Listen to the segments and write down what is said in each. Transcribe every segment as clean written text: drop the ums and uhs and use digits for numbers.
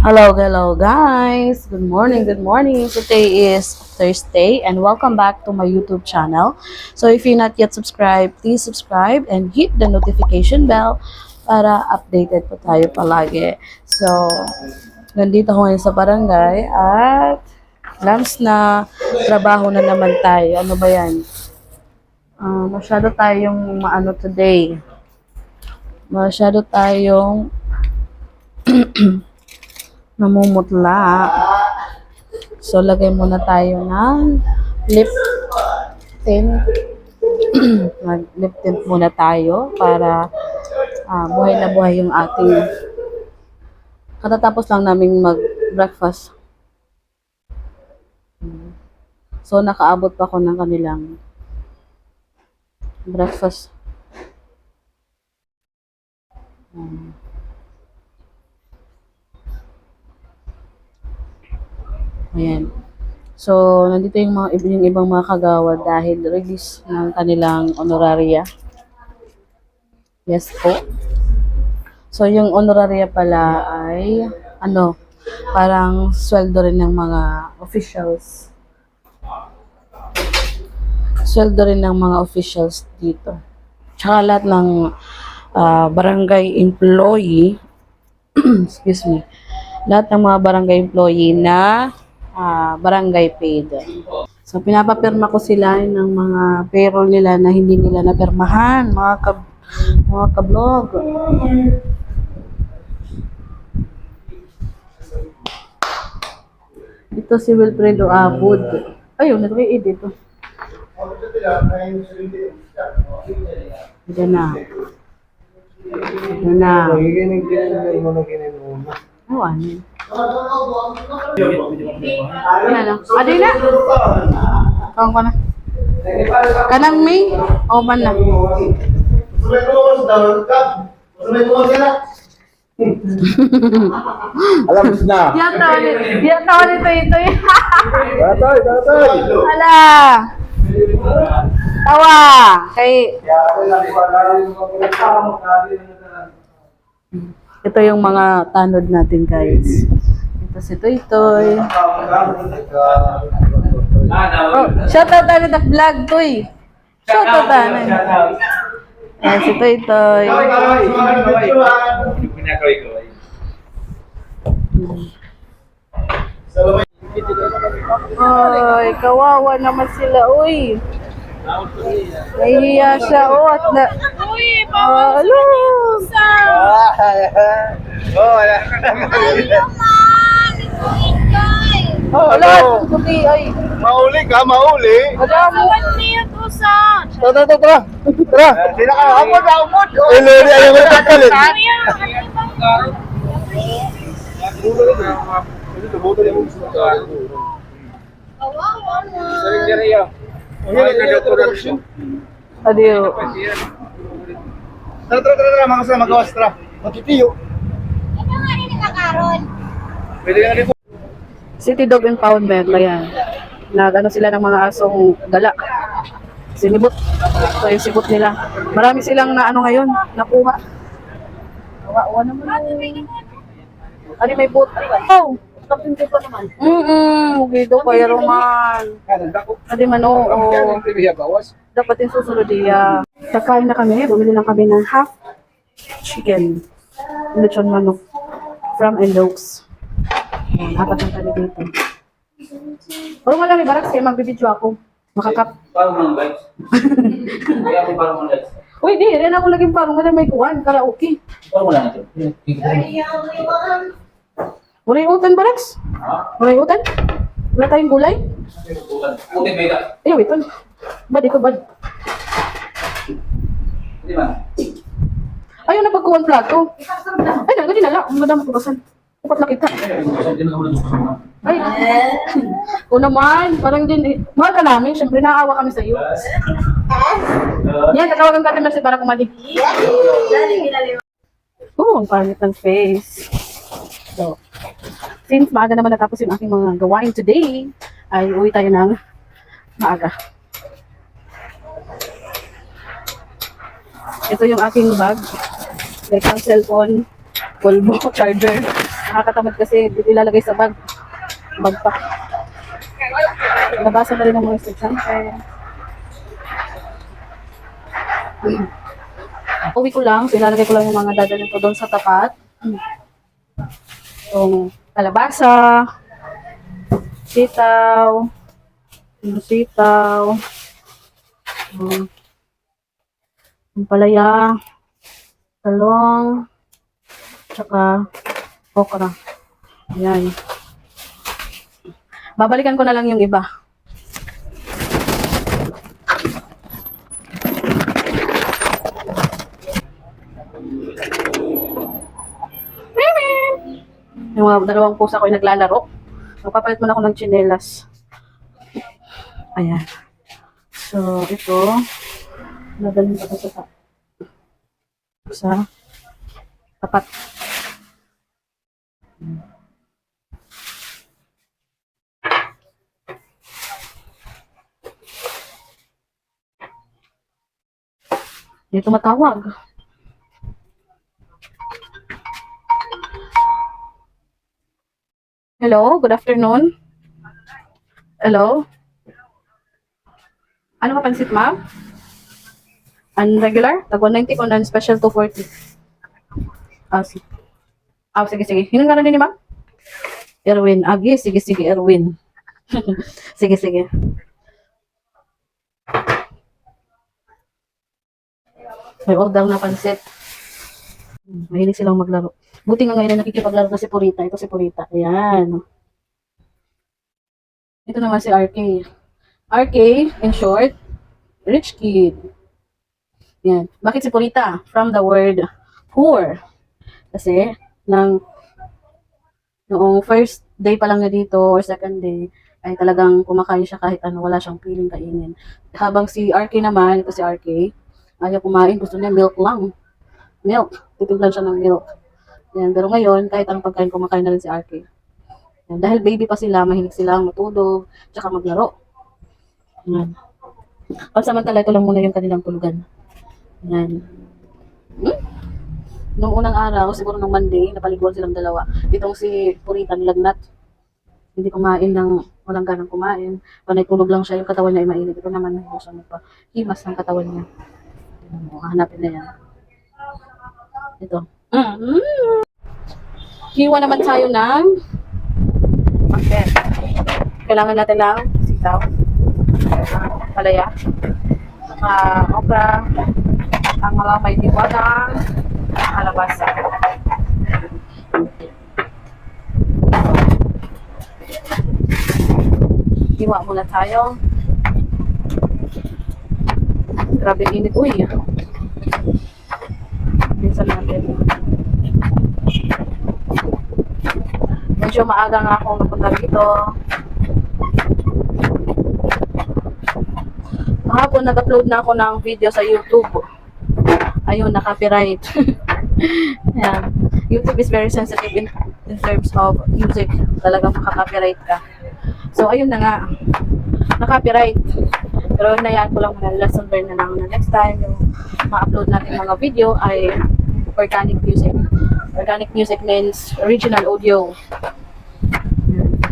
Hello guys. Good morning. Today is Thursday and welcome back to my YouTube channel. So if you're not yet subscribed, please subscribe and hit the notification bell para updated po tayo palagi. So, nandito ako ngayon sa barangay at lunch na, trabaho na naman tayo. Ano ba yan? Masyado tayong maano today. Masyado tayong namumutla. So, lagay muna tayo ng lip tint. Mag-lip tint muna tayo para buhay na buhay yung ating katatapos lang namin mag-breakfast. So, nakaabot pa ako ng kanilang breakfast. Ayan. So, nandito yung ibang mga kagawad dahil release ng kanilang honoraria. Yes po. So, yung honoraria pala ay, parang sweldo rin ng mga officials. Sweldo rin ng mga officials dito. Tsaka lahat ng barangay employee, excuse me, lahat ng mga barangay employee na barangay paid. So, pinapapirma ko sila ng mga payroll nila na hindi nila napirmahan, mga kablog. Ito si Wilfredo Abud. Ayun, nag-i-edit ito. Ito na. Oh, ano? Ano? Adi na? Kawang ko na. Kanang May? O man na? Alam mo na. Diyan tawa nito ito. Tatay. Hala! Tawa! Ito yung mga tanod natin, guys. Ito si Toy. Oh, shoutout tayo na vlog, Toy. Shoutout tayo na. Ayan, si Toy. Ay, kawawa naman sila, uy. Nahihiya siya, at na... Uy, bawal Alo! Wala, tutubi, ay. Mauli ka, mauli. Wala mo. Tara. Sila ka, amod. Ilori, ayaw mo nakakalin. Adiyo. Tara, mga kasama, magawas, tara. Matitiyo. Pwede nga dito. City Dog Impoundment, ayan. Nag-ano sila ng mga asong gala. Sinibot. So yung sibot nila. Marami silang na ano ngayon, nakuha. Kawawa naman. Ano may boat? Oh! Kapin ko pa naman. Okay daw, kaya roman. Adi man, oo. Dapat yung susunod iya. Kakain na kami, bumili lang kami ng half chicken. Lechon manok. From Endox. Apat lang kami dito. Parang wala may barak kasi magbibidyo ako. Makakap. Parang guys. Kaya ako parang guys. Uy, di. Rin ako laging parang wala may kuhan. Karaoke. Parang wala natin. Wala yung utan, Baraks? Wala yung utan? Wala tayong gulay? Putin ba ito? Ayaw, ito. Bad, ito, bad. Hindi ba? Ayaw na pagkuhan plato. Ay, nagawin nala. Ang madama ko basan. Upat na kita. Ay, o naman. Parang din, mahal ka namin. Siyempre, naawa kami sa iyo. Yan, tatawagan ka naman si para kumali. Ang pangit ng face. So, since maaga naman natapos yung aking mga gawain today, ay uwi tayo ng maaga. Ito yung aking bag. Like ang cellphone, pulbo, charger. Nakakatamad kasi ilalagay sa bag. Bag pa. Nabasa na rin ang mga estudyante. Uwi ko lang, so ilalagay ko lang yung mga dadalhin ko doon sa tapat. Yung kalabasa, sitaw, yung palaya, talong, tsaka okra. Ayan. Babalikan ko na lang yung iba. Yung mga dalawang pusa ko ay naglalaro. Magpapalit muna ako ng tsinelas. Ayan. So, ito. Nadalhin ko sa tapat. Hindi tumatawag. Hello, good afternoon. Hello? Ano ka pansit, ma'am? Unregular? Tag 190 kung non-special 240. Sige. Sige. Hinong nga rin ni ma'am? Erwin. Sige, Erwin. Sige. May order na pansit. Mahilig silang maglaro. Buti nga ngayon na nakikipaglaro na si Purita. Ito si Purita. Ayan. Ito naman si RK. RK, in short, rich kid. Yan. Bakit si Purita? From the word poor. Kasi, noong first day pa lang na dito, or second day, ay talagang kumakain siya kahit ano, wala siyang feeling kainin. Habang si RK naman, ito si RK, ayaw kumain, gusto niya milk lang. Milk. Titimplan siya ng milk. Yan. Pero ngayon, kahit ang pagkain, kumakain na rin si RK. Yan. Dahil baby pa sila, mahilig silang matulog, tsaka maglaro. Yan. Pansamantala, ito lang muna yung kanilang tulugan. Yan. Noong unang araw, siguro nung Monday, napaliguan silang dalawa. Itong si Purita nilagnat. Hindi kumain walang ganang kumain. Panay tulog lang siya, yung katawan niya ay mainit. Ito naman, gusto mo pa. Himas ng katawan niya. Hanapin na yan. Ito. Hiwa naman tayo ng pakbet. Kailangan natin ng sitaw, palaya, okra, ang mga may diwagang kalabasa. Hiwa muna tayo. Grabe init. Uy! Minsan natin. Medyo maaga nga akong napunta dito. Kahapon nag-upload na ako ng video sa YouTube. Ayun, na-copyright. Yan. YouTube is very sensitive in terms of music. Talagang makaka-copyright ka. So, ayun na nga. Na-copyright. Pero nayaan ko lang muna. Lesson learned na lang na next time yung ma-upload natin mga video ay organic music. Organic music means original audio.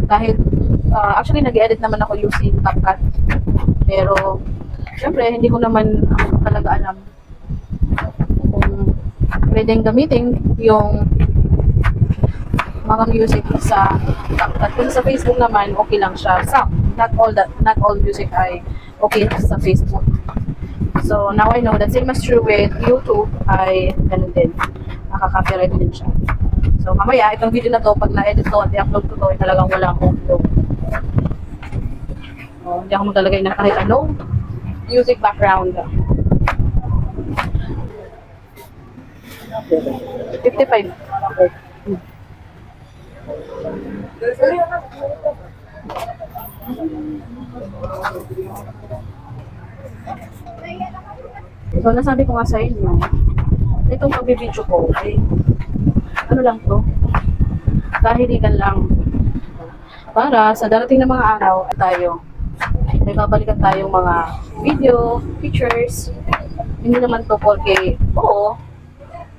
Kahit, actually nag-edit naman ako using CapCut. Pero, syempre, hindi ko naman talaga alam kung pwedeng gamitin yung mga music sa CapCut. Kasi sa Facebook naman, okay lang siya. Not all music ay okay sa Facebook. So, now I know that same is true with YouTube ay ganun din. Nakaka-copyright din siya. So, mamaya, itong video na to, pag na-edit ko at i-upload ko to, ay talagang wala akong flow. Hindi ako maglalagay na kahit ano music background. 55. Okay. So, nasabi ko nga sa inyo, itong pagbibidyo ko, ay, ano lang to, kahiligan lang. Para sa darating na mga araw, tayo, may babalikan tayong mga video, pictures. Hindi naman to porque, oo,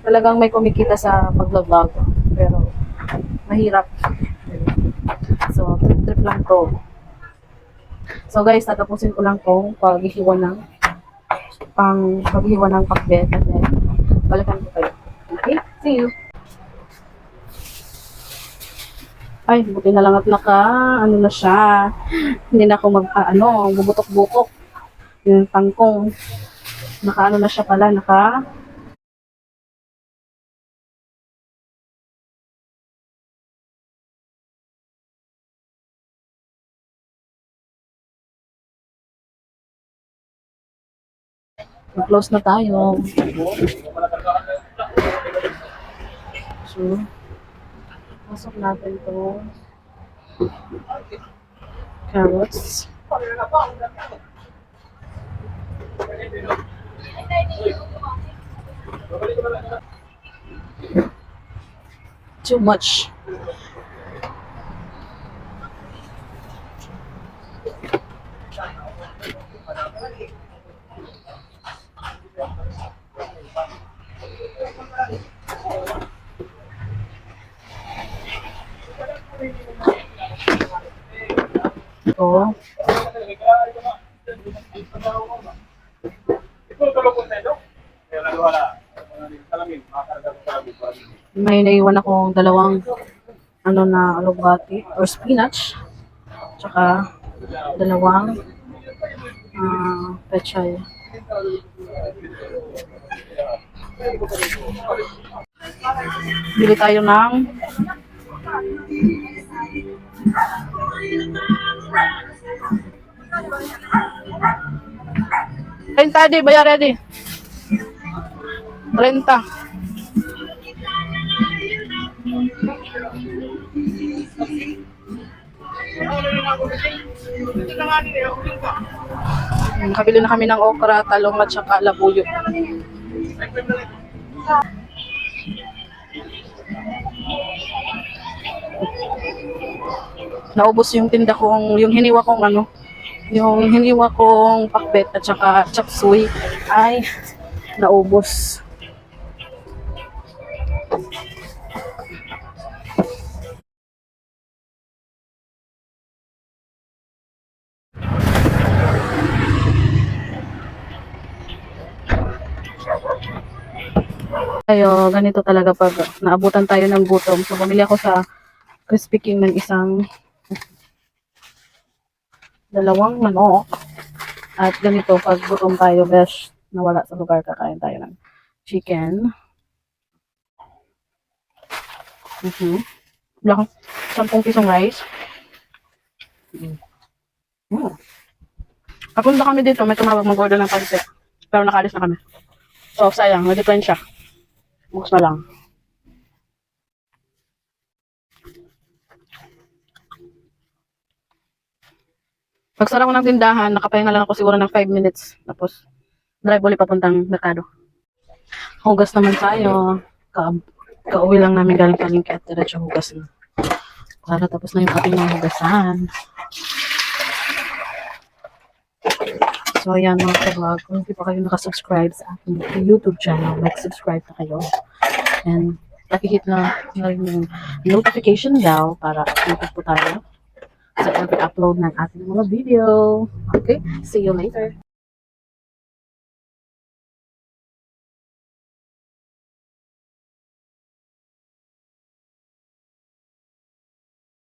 talagang may kumikita sa pag-vlog. Pero, mahirap. So, trip lang to. So guys, tatapusin ko lang tong paghiwa ng pakbet at then balikan ko kayo. Okay? See you! Ay, buti na lang at ano na siya. Hindi na ako bubutok-butok. Yung tangkong. Na siya pala, close na tayo. So, pasok natin to carrots. Too much. Ito. May naiwan akong dalawang alugbati or spinach. Tsaka dalawang pechay. Bili tayo ng Renta di, bayar ready. Renta. Nakabili na kami ng okra, talong at saka labuyo. Naubos yung tinda kong, yung hiniwa kong pakbet at saka chop suey ay naubos. Tayo, ganito talaga pag naabutan tayo ng gutom. So, bumili ako sa Crispy King ng dalawang manok. At ganito, pag gutom tayo, besh, nawala sa lugar, kakain tayo ng chicken. Wala akong 10 pisong rice. Kapunta kami dito, may tumawag mag-order ng pansit. Pero nakalis na kami. So, sayang, na-decline siya. Bukas na lang. Pagsara ko ng tindahan, nakapahinga lang ako siguro ng 5 minutes. Tapos, drive ulit papuntang merkado. Hugas naman tayo. Kauwi lang namin galing palengke at diretso hugas na. Para tapos na yung ating mga hugasan. So, ayan mga ka-vlog. Kung hindi pa kayo nakasubscribe sa aking YouTube channel, mag-subscribe na kayo. And, nakikit na rin yung notification bell para updated po tayo sa every upload ng ating mga video. Okay? See you later.